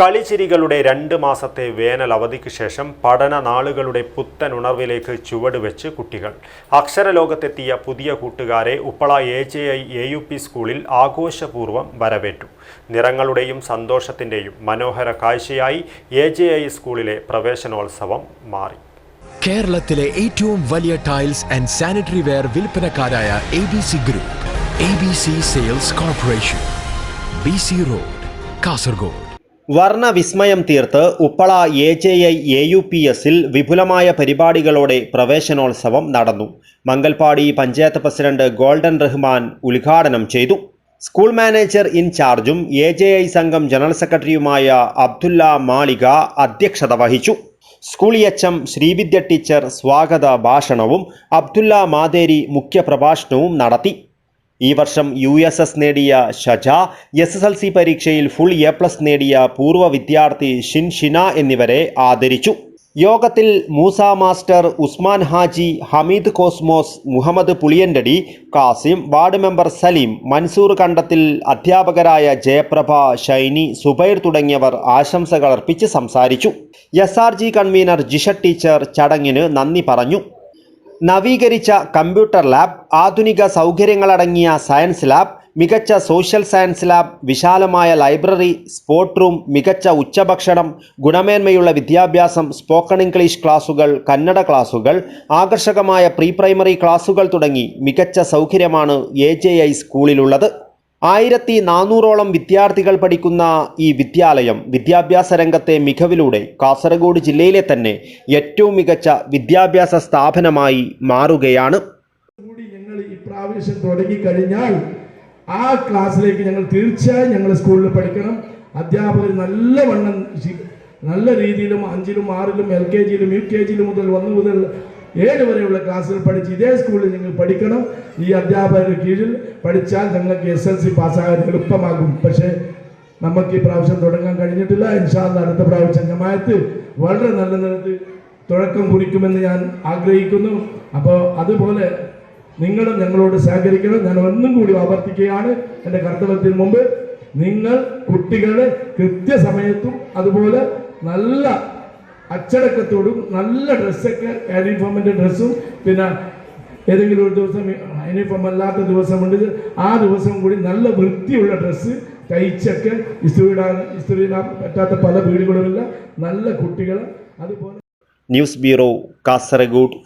കളിച്ചിരികളുടെ 2 മാസത്തെ വേനൽ അവധിക്ക് ശേഷം പഠന നാളുകളുടെ പുത്തൻ ഉണർവിലേക്ക് ചുവടുവെച്ച് കുട്ടികൾ. അക്ഷരലോകത്തെത്തിയ പുതിയ കൂട്ടുകാരെ ഉപ്പള AJI AUP സ്കൂളിൽ ആഘോഷപൂർവ്വം വരവേറ്റു. നിറങ്ങളുടെയും സന്തോഷത്തിൻ്റെയും മനോഹര കാഴ്ചയായി AJI സ്കൂളിലെ പ്രവേശനോത്സവം മാറി. കേരളത്തിലെ ഏറ്റവും വലിയ ടൈൽസ് ആൻഡ് സാനിറ്ററി വെയർ വിൽപ്പനക്കാരായ ABC group, ABC sales corporation, BC road, Kasaragod. വർണ്ണവിസ്മയം തീർത്ത് ഉപ്പള AJI AUPSൽ വിപുലമായ പരിപാടികളോടെ പ്രവേശനോത്സവം നടന്നു. മംഗൽപാടി പഞ്ചായത്ത് പ്രസിഡന്റ് ഗോൾഡൻ റഹ്മാൻ ഉദ്ഘാടനം ചെയ്തു. സ്കൂൾ മാനേജർ ഇൻചാർജും AJI സംഘം ജനറൽ സെക്രട്ടറിയുമായ അബ്ദുല്ല മാളിക അധ്യക്ഷത വഹിച്ചു. സ്കൂൾ HM ശ്രീവിദ്യ ടീച്ചർ സ്വാഗത ഭാഷണവും അബ്ദുല്ല മാതേരി മുഖ്യപ്രഭാഷണവും നടത്തി. ഈ വർഷം USS നേടിയ ഷജ, SSLC പരീക്ഷയിൽ ഫുൾ A+ നേടിയ പൂർവ്വ വിദ്യാർത്ഥി ഷിന എന്നിവരെ ആദരിച്ചു. യോഗത്തിൽ Moosa master, Usman Haji, Hameed Cosmos, Muhammad Puliyantadi, Kasim, ward member Saleem, Mansoor Kandathil, അധ്യാപകരായ ജയപ്രഭ, ഷൈനി, സുബൈർ തുടങ്ങിയവർ ആശംസകൾ അർപ്പിച്ച് സംസാരിച്ചു. SRG കൺവീനർ ജിഷ ടീച്ചർ ചടങ്ങിന് നന്ദി പറഞ്ഞു. നവീകരിച്ച കമ്പ്യൂട്ടർ ലാബ്, ആധുനിക സൗകര്യങ്ങളടങ്ങിയ സയൻസ് ലാബ്, മികച്ച സോഷ്യൽ സയൻസ് ലാബ്, വിശാലമായ ലൈബ്രറി, സ്പോർട്ട് റൂം, മികച്ച ഉച്ചഭക്ഷണം, ഗുണമേന്മയുള്ള വിദ്യാഭ്യാസം, സ്പോക്കൺ ഇംഗ്ലീഷ് ക്ലാസുകൾ, കന്നഡ ക്ലാസുകൾ, ആകർഷകമായ പ്രീ പ്രൈമറി ക്ലാസുകൾ തുടങ്ങി മികച്ച സൗകര്യമാണ് AJI സ്കൂളിലുള്ളത്. 1400ഓളം വിദ്യാർത്ഥികൾ പഠിക്കുന്ന ഈ വിദ്യാലയം വിദ്യാഭ്യാസ രംഗത്തെ മികവിലൂടെ കാസർഗോഡ് ജില്ലയിലെ തന്നെ ഏറ്റവും മികച്ച വിദ്യാഭ്യാസ സ്ഥാപനമായി മാറുകയാണ്. ഞങ്ങൾ ഈ പ്രാവശ്യം തുടങ്ങിക്കഴിഞ്ഞാൽ ആ ക്ലാസ്സിലേക്ക് ഞങ്ങൾ തീർച്ചയായും ഞങ്ങൾ സ്കൂളിൽ പഠിക്കണം. അധ്യാപകർ നല്ല രീതിയിലും 5ലും 6ലും LKGയിലും UKGയിലും മുതൽ 1 മുതൽ 7 വരെയുള്ള ക്ലാസ്സുകൾ പഠിച്ച് ഇതേ സ്കൂളിൽ നിങ്ങൾ പഠിക്കണം. ഈ അധ്യാപകരുടെ കീഴിൽ പഠിച്ചാൽ നിങ്ങൾക്ക് SSLC പാസ്സാകാൻ എളുപ്പമാകും. പക്ഷേ നമുക്ക് ഈ പ്രാവശ്യം തുടങ്ങാൻ കഴിഞ്ഞിട്ടില്ല. ഇൻഷാ അല്ലാഹ് അടുത്ത പ്രാവശ്യം ജമാഅത്ത് വളരെ നല്ല നിലത്ത് തുടക്കം കുറിക്കുമെന്ന് ഞാൻ ആഗ്രഹിക്കുന്നു. അപ്പോൾ അതുപോലെ നിങ്ങളും ഞങ്ങളോട് സഹകരിക്കണം. ഞാൻ ഒന്നും കൂടി ആവർത്തിക്കുകയാണ്, എൻ്റെ കർത്തവ്യത്തിന് മുമ്പ് നിങ്ങൾ കുട്ടികളെ കൃത്യസമയത്തും അതുപോലെ നല്ല അച്ചടക്കത്തോടും നല്ല ഡ്രസ്സൊക്കെ, യൂണിഫോമിൻ്റെ ഡ്രസ്സും, പിന്നെ ഏതെങ്കിലും ഒരു ദിവസം യൂണിഫോം അല്ലാത്ത ദിവസമുണ്ട്, ആ ദിവസം കൂടി നല്ല വൃത്തിയുള്ള ഡ്രസ്സ് തയ്ച്ചൊക്കെ ഇസ്തിരിയിടാൻ പറ്റാത്ത പല വീടുകളുമില്ല. നല്ല കുട്ടികൾ അതുപോലെ. News bureau, Kasaragod.